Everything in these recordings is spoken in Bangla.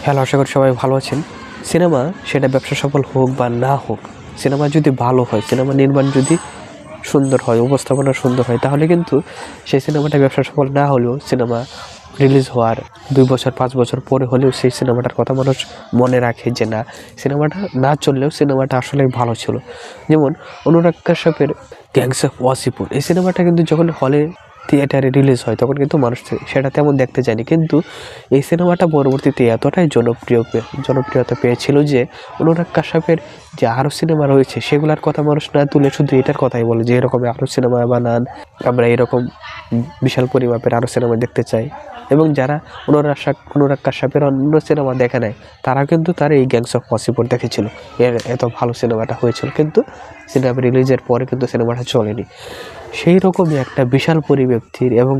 হ্যালো, আশা করি সবাই ভালো আছেন। সিনেমা সেটা ব্যবসা সফল হোক বা না হোক, সিনেমা যদি ভালো হয়, সিনেমা নির্মাণ যদি সুন্দর হয়, উপস্থাপনা সুন্দর হয়, তাহলে কিন্তু সেই সিনেমাটা ব্যবসা সফল না হলেও সিনেমা রিলিজ হওয়ার 2 বছর 5 বছর পরে হলেও সেই সিনেমাটার কথা মানুষ মনে রাখে যে না, সিনেমাটা না চললেও সিনেমাটা আসলে ভালো ছিল। যেমন অনুরাগ কাশ্যপের গ্যাংস অফ ওয়াসিপুর, এই সিনেমাটা কিন্তু যখন হলে থিয়েটারে রিলিজ হয় তখন কিন্তু মানুষ সেটা তেমন দেখতে যায়নি, কিন্তু এই সিনেমাটা পরবর্তীতে এতটাই জনপ্রিয়তা পেয়েছিল যে অনুরাগ কাশ্যপের যে আরও সিনেমা রয়েছে সেগুলোর কথা মানুষ না তুলে শুধু এটার কথাই বলে যে এরকম আরও সিনেমা বানান, আমরা এরকম বিশাল পরিমাপের আরও সিনেমা দেখতে চাই। এবং যারা অনুরাগ কাশ্যপের অন্য সিনেমা দেখে নেয় তারা কিন্তু তার এই গ্যাংস অফ ওয়াসিপুর দেখেছিল, এর এত ভালো সিনেমাটা হয়েছিল, কিন্তু সিনেমা রিলিজের পরে কিন্তু সিনেমাটা চলেনি। সেই রকমই একটা বিশাল পরিব্যক্তির এবং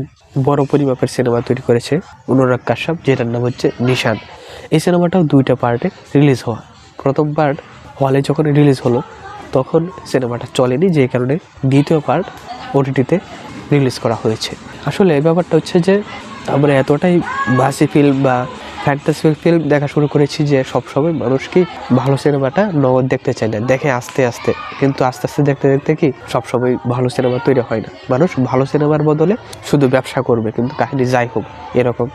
বড় পরিমাপের সিনেমা তৈরি করেছে অনুরাগ কাশ্যপ, যেটার নাম হচ্ছে নিশান। এই সিনেমাটাও 2টা পার্টে রিলিজ হওয়া। প্রথম পার্ট হলে যখন রিলিজ হলো তখন সিনেমাটা চলেনি, যে কারণে দ্বিতীয় পার্ট ওটিটিতে রিলিজ করা হয়েছে। আসলে এই ব্যাপারটা হচ্ছে যে আমরা এতটাই বাসি ফিল্ম বা ফ্যান্টাসি ফিল্ম দেখা শুরু করেছি যে সবসময় মানুষ কি ভালো সিনেমাটা নগদ দেখতে চায় না, দেখে আস্তে আস্তে, কিন্তু আস্তে আস্তে দেখতে দেখতে কি সবসময় ভালো সিনেমা তৈরি হয় না। মানুষ ভালো সিনেমার বদলে শুধু ব্যবসা করবে, কিন্তু কাহিনী যাই হোক এরকম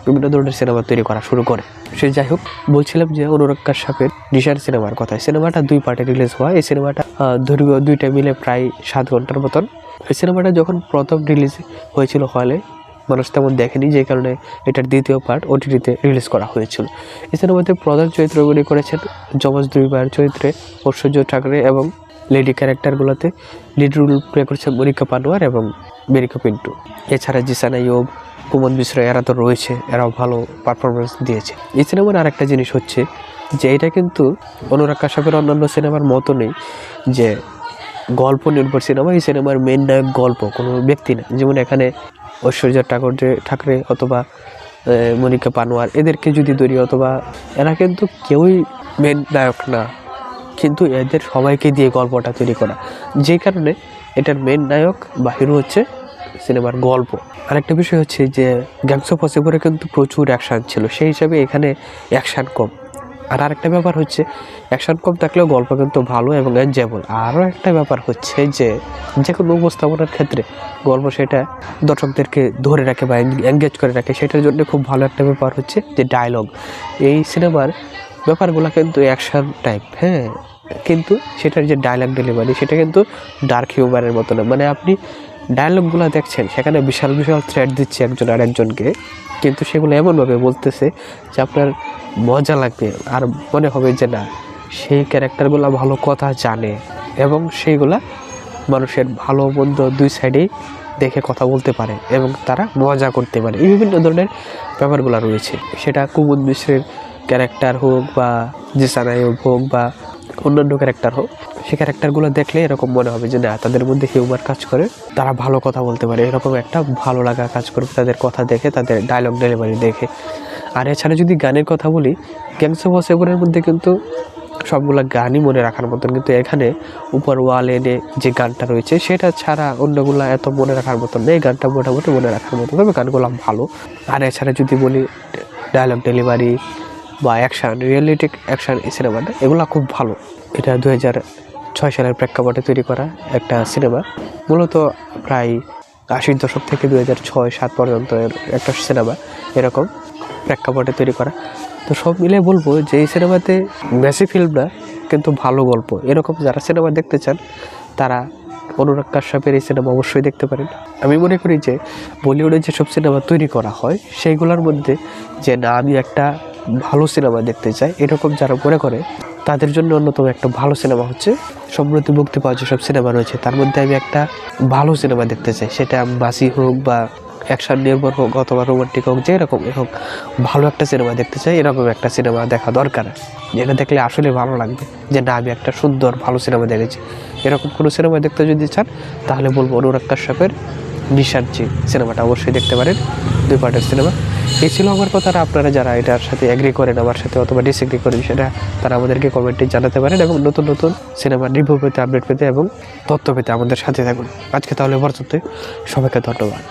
বিভিন্ন ধরনের সিনেমা তৈরি করা শুরু করে। সে যাই হোক, বলছিলাম যে অনুরাগ কাশ্যপের নিশান সিনেমার কথা। সিনেমাটা 2 পার্টে রিলিজ হয়। এই সিনেমাটা দৈর্ঘ্য 2টা মিলে প্রায় 7 ঘন্টার মতন। এই সিনেমাটা যখন প্রথম রিলিজ হয়েছিল হলে মানুষ তেমন দেখেনি, যে কারণে এটার দ্বিতীয় পার্ট ওটিটিতে রিলিজ করা হয়েছিল। এই সিনেমাতে প্রধান চরিত্র অভিনয় করেছেন যমজ 2 ভাইয়ের চরিত্রে ঐশ্বর্য ঠাকরে, এবং লেডি ক্যারেক্টারগুলোতে লিড রোল প্লে করেছে মনিকা পানোয়ার এবং মেরিকা পিন্টু। এছাড়া জিসান আইয়ুব, কুমন মিশ্রা, এরা তো রয়েছে, এরাও ভালো পারফরমেন্স দিয়েছে। এই সিনেমার আরেকটা জিনিস হচ্ছে যে এটা কিন্তু অনুরাগ কাশ্যপের অন্যান্য সিনেমার মতো নেই যে গল্প নির্ভর সিনেমা। এই সিনেমার মেন নায়ক গল্প, কোনো ব্যক্তি না। যেমন এখানে ঐশ্বর্য ঠাকরে অথবা মনিকা পানোয়ার, এদেরকে যদি ধরি, অথবা এরা কিন্তু কেউই মেন নায়ক না, কিন্তু এদের সবাইকে দিয়ে গল্পটা তৈরি করা, যে কারণে এটার মেন নায়ক বা হিরো হচ্ছে সিনেমার গল্প। আরেকটা বিষয় হচ্ছে যে গ্যাংস অফ ওয়াসিপুরে কিন্তু প্রচুর অ্যাকশান ছিল, সেই হিসাবে এখানে অ্যাকশান কম। আর আরেকটা ব্যাপার হচ্ছে অ্যাকশান কম থাকলেও গল্প কিন্তু ভালো এবং এনজয়েবল। আরও একটা ব্যাপার হচ্ছে যে কোনো উপস্থাপনার ক্ষেত্রে গল্প সেটা দর্শকদেরকে ধরে রাখে বা এঙ্গেজ করে রাখে, সেটার জন্য খুব ভালো একটা ব্যাপার হচ্ছে যে ডায়লগ। এই সিনেমার ব্যাপারগুলো কিন্তু অ্যাকশান টাইপ, হ্যাঁ, কিন্তু সেটার যে ডায়লগ ডেলিভারি সেটা কিন্তু ডার্ক হিউমারের মতো না। মানে আপনি ডায়লগগুলো দেখছেন সেখানে বিশাল বিশাল থ্রেট দিচ্ছে একজন আরেকজনকে, কিন্তু সেগুলো এমনভাবে বলতেছে যে আপনার মজা লাগবে, আর মনে হবে যে না, সেই ক্যারেক্টারগুলো ভালো কথা জানে এবং সেইগুলা মানুষের ভালো মন্দ 2 সাইডেই দেখে কথা বলতে পারে এবং তারা মজা করতে পারে। এই বিভিন্ন ধরনের ব্যাপারগুলো রয়েছে, সেটা কুমুদ মিশ্রের ক্যারেক্টার হোক বা জিসান আইয়ুব হোক বা অন্যান্য ক্যারেক্টার হোক, সেই ক্যারেক্টারগুলো দেখলে এরকম মনে হবে যে না, তাদের মধ্যে হিউমার কাজ করে, তারা ভালো কথা বলতে পারে, এরকম একটা ভালো লাগা কাজ করবে তাদের কথা দেখে, তাদের ডায়লগ ডেলিভারি দেখে। আর এছাড়া যদি গানের কথা বলি, গ্যাংস অফ ওয়াসিপুরের মধ্যে কিন্তু সবগুলা গানই মনে রাখার মতন, কিন্তু এখানে উপর ওয়াল এনে যে গানটা রয়েছে সেটা ছাড়া অন্যগুলা এত মনে রাখার মতন নেই। গানটা মোটামুটি মনে রাখার মতো, তবে গানগুলো ভালো। আর এছাড়া যদি বলি ডায়লগ ডেলিভারি বা অ্যাকশান, রিয়েলিটিক অ্যাকশান, এই সিনেমাটা এগুলো খুব ভালো। এটা 2006 সালের প্রেক্ষাপটে তৈরি করা একটা সিনেমা, মূলত প্রায় 80-র দশক থেকে 2006-07 পর্যন্ত একটা সিনেমা, এরকম প্রেক্ষাপটে তৈরি করা। তো সব মিলে বলবো যে এই সিনেমাতে বেশি ফিল্ম না, কিন্তু ভালো গল্প। এরকম যারা সিনেমা দেখতে চান তারা অনুরাগ কাশ্যপের এই সিনেমা অবশ্যই দেখতে পারেন। আমি মনে করি যে বলিউডে যেসব সিনেমা তৈরি করা হয় সেইগুলোর মধ্যে যে না, আমি একটা ভালো সিনেমা দেখতে চাই, এরকম যারা মনে করে তাদের জন্য অন্যতম একটা ভালো সিনেমা হচ্ছে সম্প্রতি মুক্তি পাওয়া যেসব সিনেমা রয়েছে তার মধ্যে আমি একটা ভালো সিনেমা দেখতে চাই, সেটা বাসি হোক বা অ্যাকশান নির্ভর হোক অথবা রোমান্টিক হোক, যেরকম হোক ভালো একটা সিনেমা দেখতে চাই। এরকম একটা সিনেমা দেখা দরকার, যেটা দেখলে আসলে ভালো লাগবে যে না, আমি একটা সুন্দর ভালো সিনেমা দেখেছি। এরকম কোনো সিনেমা দেখতে যদি চান তাহলে বলবো অনুরাগ কাশ্যপের নিশান সিনেমাটা অবশ্যই দেখতে পারেন, 2 পার্টের সিনেমা। এই ছিল আমার কথা। আপনারা যারা এটার সাথে এগ্রি করেন আমার সাথে অথবা ডিসএগ্রি করেন, সেটা তারা আমাদেরকে কমেন্টে জানাতে পারেন, এবং নতুন নতুন সিনেমার রিভিউ পেতে, আপডেট পেতে এবং তথ্য পেতে আমাদের সাথে থাকুন। আজকে তাহলে পর্যন্ত, সবাইকে ধন্যবাদ।